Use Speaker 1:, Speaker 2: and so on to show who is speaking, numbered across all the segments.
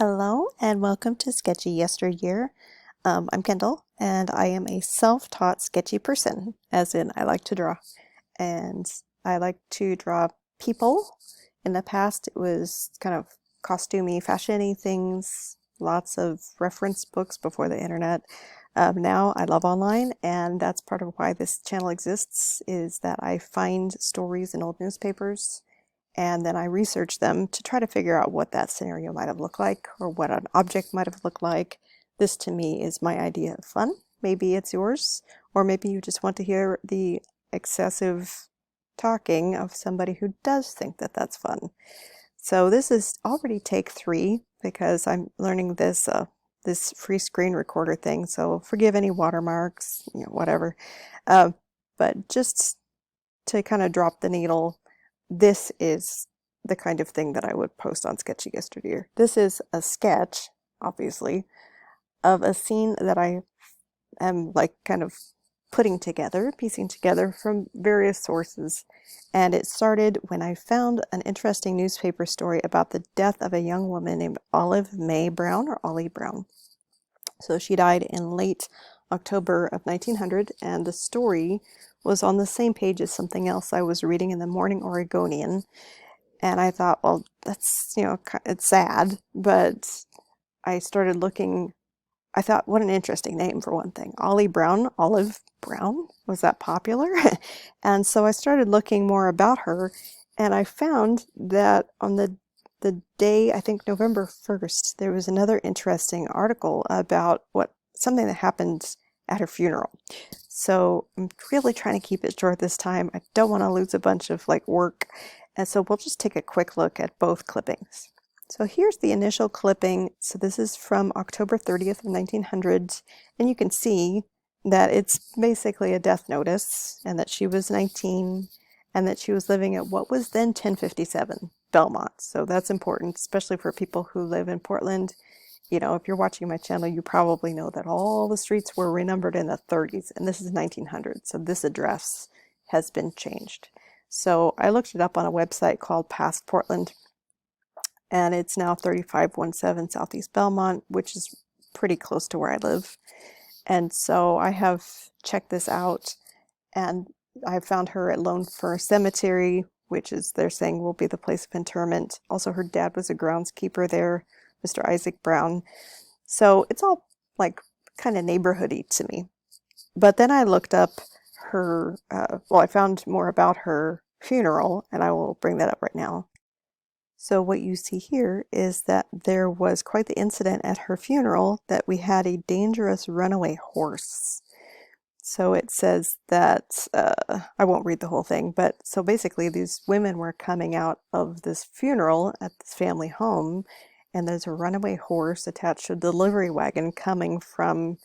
Speaker 1: Hello and welcome to Sketchy Yesteryear. I'm Kendall and I am a self-taught sketchy person, as in I like to draw. And I like to draw people. In the past it was kind of costumey, fashiony things, lots of reference books before the internet. Now I love online, and that's part of why this channel exists, is that I find stories in old newspapers and then I research them to try to figure out what that scenario might have looked like or what an object might have looked like. This to me is my idea of fun. Maybe it's yours, or maybe you just want to hear the excessive talking of somebody who does think that that's fun. So this is already take 3 because I'm learning this this free screen recorder thing, so forgive any watermarks, whatever. But just to kind of drop the needle, this is the kind of thing that I would post on Sketchy Yesteryear. This is a sketch, obviously, of a scene that I am like kind of putting together, piecing together from various sources. And it started when I found an interesting newspaper story about the death of a young woman named Olive May Brown, or Ollie Brown. So she died in late October of 1900, and the story was on the same page as something else I was reading in the Morning Oregonian. And I thought, well, that's, it's sad, but I started looking. I thought, what an interesting name for one thing. Ollie Brown, Olive Brown, was that popular? And so I started looking more about her, and I found that on the day, I think November 1st, there was another interesting article about something that happened at her funeral. So I'm really trying to keep it short this time. I don't want to lose a bunch of work. And so we'll just take a quick look at both clippings. So here's the initial clipping. So this is from October 30th of 1900, and you can see that it's basically a death notice, and that she was 19, and that she was living at what was then 1057 Belmont. So that's important, especially for people who live in Portland. If you're watching my channel, you probably know that all the streets were renumbered in the 30s, and this is 1900, so this address has been changed. So I looked it up on a website called Past Portland, and it's now 3517 Southeast Belmont, which is pretty close to where I live. And so I have checked this out, and I found her at Lone Fir Cemetery, which is, they're saying, will be the place of interment. Also, her dad was a groundskeeper there, Mr. Isaac Brown. So it's all kind of neighborhoody to me. But then I looked up her, I found more about her funeral, and I will bring that up right now. So what you see here is that there was quite the incident at her funeral, that we had a dangerous runaway horse. So it says that, I won't read the whole thing, but so basically these women were coming out of this funeral at this family home, and there's a runaway horse attached to a delivery wagon coming from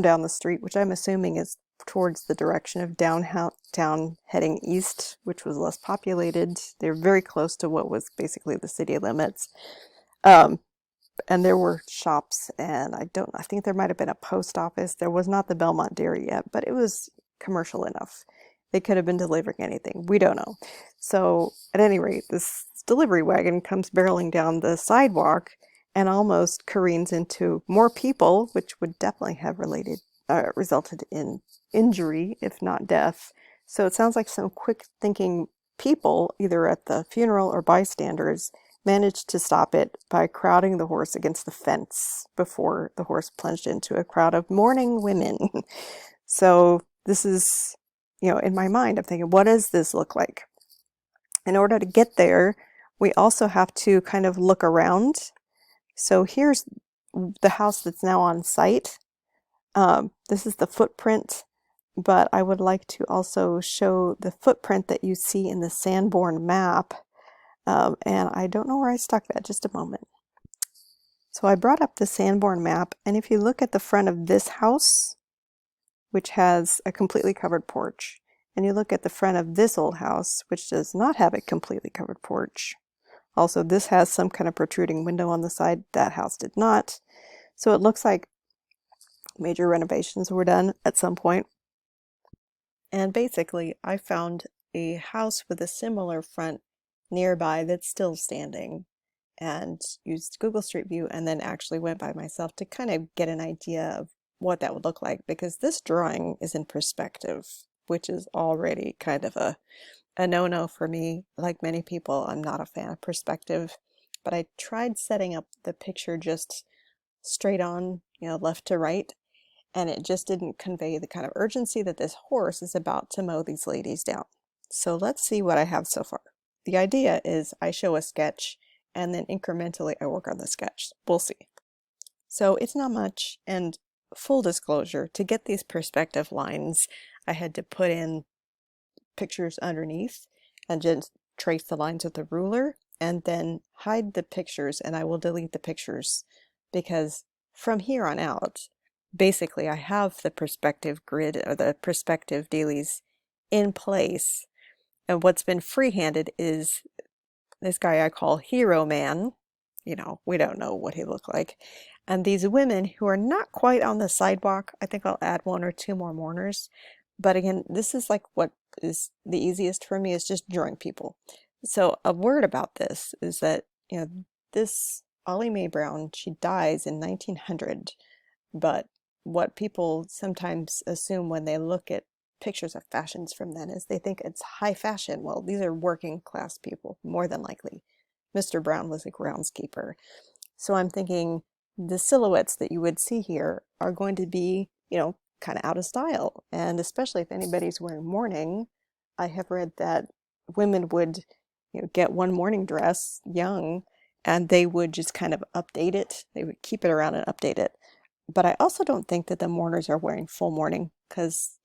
Speaker 1: down the street, which I'm assuming is towards the direction of downtown heading east, which was less populated. They're very close to what was basically the city limits. And there were shops, and I think there might have been a post office. There was not the Belmont Dairy yet, but it was commercial enough. They could have been delivering anything. We don't know. So at any rate, this delivery wagon comes barreling down the sidewalk and almost careens into more people, which would definitely have resulted in injury, if not death. So it sounds like some quick thinking people, either at the funeral or bystanders, managed to stop it by crowding the horse against the fence before the horse plunged into a crowd of mourning women. So this is, in my mind, I'm thinking, what does this look like? In order to get there, we also have to kind of look around. So here's the house that's now on site. This is the footprint, but I would like to also show the footprint that you see in the Sanborn map. And I don't know where I stuck that, just a moment. So I brought up the Sanborn map, and if you look at the front of this house, which has a completely covered porch, and you look at the front of this old house, which does not have a completely covered porch. Also, this has some kind of protruding window on the side. That house did not. So it looks like major renovations were done at some point. And basically, I found a house with a similar front nearby that's still standing. and used Google Street View and then actually went by myself to kind of get an idea of what that would look like, because this drawing is in perspective, which is already kind of a no-no for me. Like many people, I'm not a fan of perspective, but I tried setting up the picture just straight on, left to right, and it just didn't convey the kind of urgency that this horse is about to mow these ladies down. So let's see what I have so far. The idea is I show a sketch and then incrementally I work on the sketch. We'll see. So it's not much, and full disclosure, to get these perspective lines, I had to put in pictures underneath and just trace the lines with the ruler and then hide the pictures, and I will delete the pictures because from here on out, basically I have the perspective grid or the perspective dailies in place, and what's been freehanded is this guy I call Hero Man. We don't know what he looked like. And these women who are not quite on the sidewalk. I think I'll add one or two more mourners. But again, this is like what is the easiest for me, is just drawing people. So a word about this is that, this Ollie Mae Brown, she dies in 1900. But what people sometimes assume when they look at pictures of fashions from then is they think it's high fashion. Well, these are working class people, more than likely. Mr. Brown was a groundskeeper. So I'm thinking the silhouettes that you would see here are going to be, kind of out of style. And especially if anybody's wearing mourning, I have read that women would, get one mourning dress young and they would just kind of update it. They would keep it around and update it. But I also don't think that the mourners are wearing full mourning because,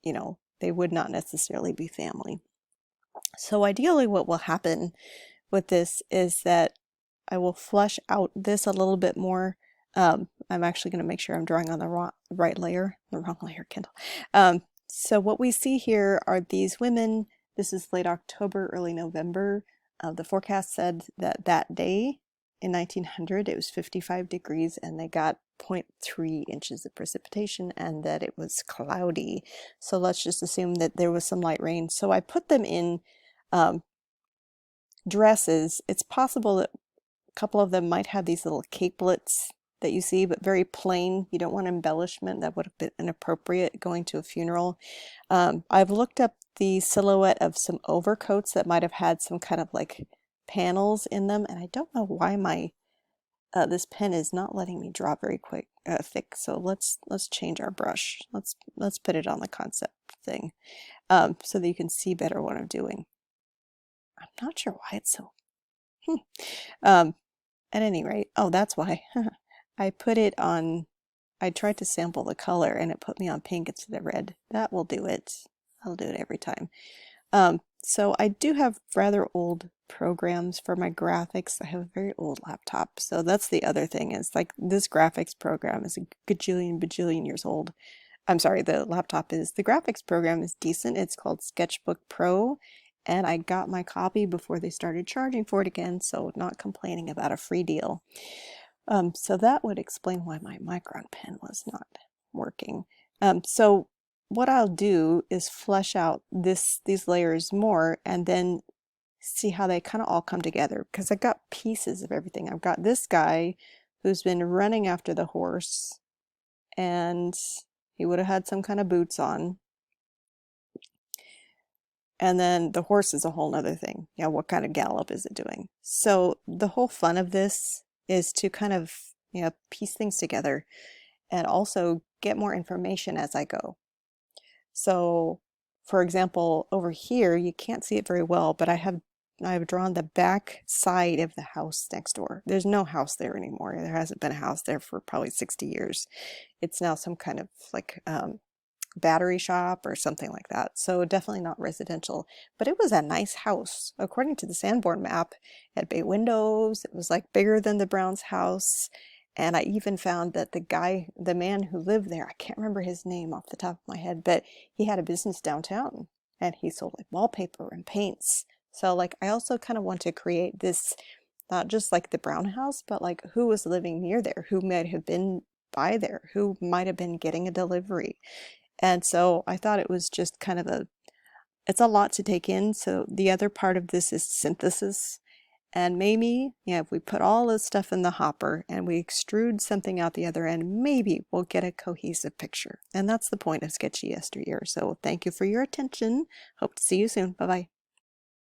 Speaker 1: they would not necessarily be family. So ideally what will happen with this is that I will flesh out this a little bit more. I'm actually going to make sure I'm drawing on the wrong layer, Kindle. So what we see here are these women. This is late October, early November. The forecast said that that day in 1900 it was 55 degrees and they got 0.3 inches of precipitation and that it was cloudy. So let's just assume that there was some light rain. So I put them in dresses. It's possible that a couple of them might have these little capelets that you see, but very plain. You don't want embellishment. That would have been inappropriate going to a funeral. I've looked up the silhouette of some overcoats that might have had some kind of like panels in them, and I don't know why my this pen is not letting me draw very thick. So let's change our brush. Let's put it on the concept thing, so that you can see better what I'm doing. I'm not sure why it's so. At any rate, oh, that's why. I put it on. I tried to sample the color and it put me on pink instead of red. That will do it. I'll do it every time. So I do have rather old programs for my graphics. I have a very old laptop. So that's the other thing, is like this graphics program is a bajillion years old. I'm sorry, the graphics program is decent. It's called Sketchbook Pro. And I got my copy before they started charging for it again. So not complaining about a free deal. So that would explain why my Micron pen was not working. So what I'll do is flesh out these layers more and then see how they kind of all come together, because I got pieces of everything. I've got this guy who's been running after the horse and he would have had some kind of boots on. And then the horse is a whole nother thing. What kind of gallop is it doing? So the whole fun of this is to kind of, piece things together and also get more information as I go. So, for example, over here, you can't see it very well, but I've drawn the back side of the house next door. There's no house there anymore. There hasn't been a house there for probably 60 years. It's now some kind of like battery shop or something like that. So definitely not residential, but it was a nice house. According to the Sanborn map, it had bay windows. It was like bigger than the Brown's house. And I even found that the man who lived there, I can't remember his name off the top of my head, but he had a business downtown and he sold like wallpaper and paints. So like I also kind of want to create this, not just like the Brown house, but like who was living near there, who might have been by there, who might have been getting a delivery. And so I thought it was just kind of it's a lot to take in. So the other part of this is synthesis. And maybe, yeah, if we put all this stuff in the hopper and we extrude something out the other end, maybe we'll get a cohesive picture. And that's the point of Sketchy Yesteryear. So thank you for your attention. Hope to see you soon. Bye-bye.